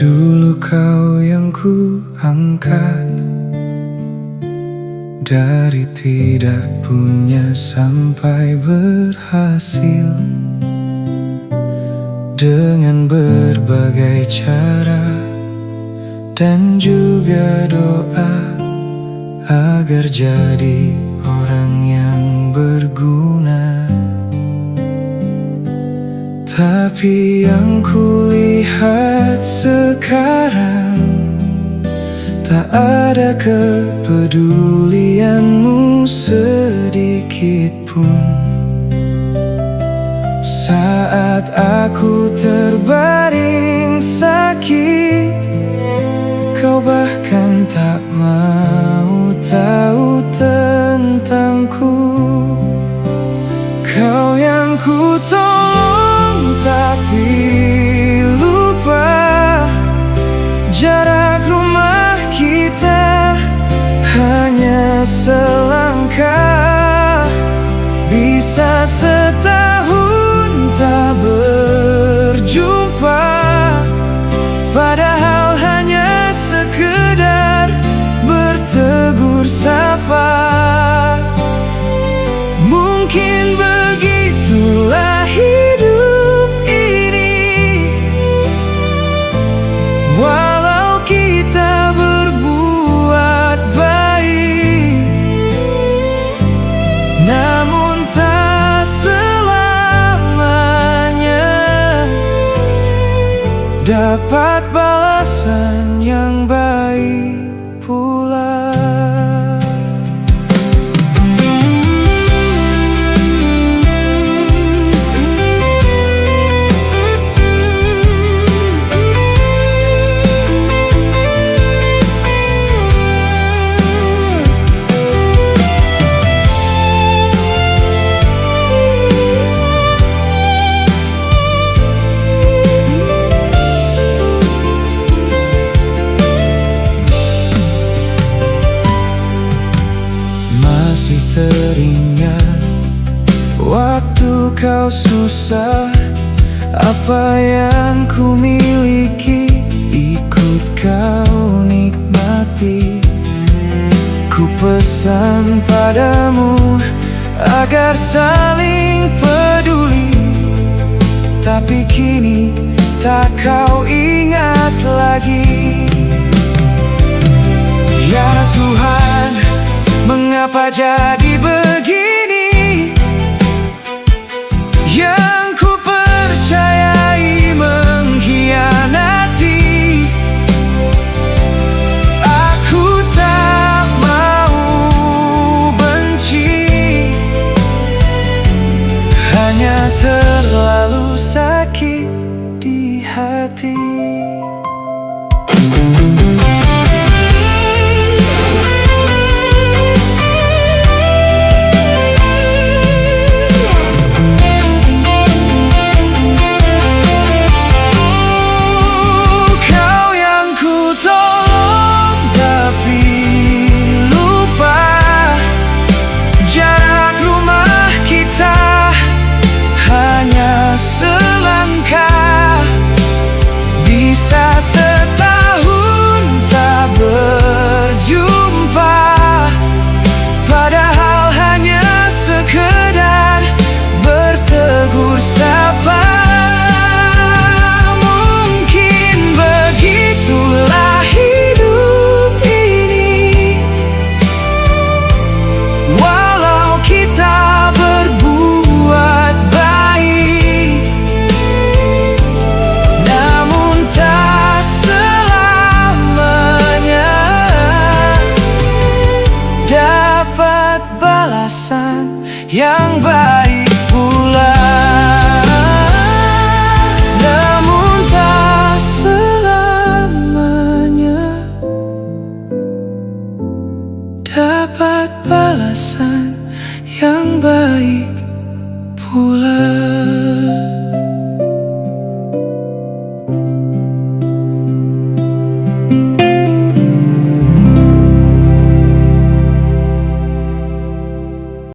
Dulu kau yang ku angkat dari tidak punya sampai berhasil, dengan berbagai cara dan juga doa agar jadi orang yang berguna. Tapi yang kulihat sekarang, tak ada kepedulianmu sedikit pun. Saat aku terbaring sakit, kau bahkan tak mau tahu tentangku. Kau yang ku tolong tapi lupa, jarak rumah kita hanya selangkah. Bisa setahun tak berjumpa, padahal hanya sekedar bertegur sapa. Mungkin begitulah hidup ini, walau kita berbuat baik, namun tak selamanya dapat balasan yang baik pula. Masih teringat waktu kau susah, apa yang ku miliki ikut kau nikmati. Ku pesan padamu agar saling peduli, tapi kini tak kau ingat lagi. Ya Tuhan, mengapa jadi begini?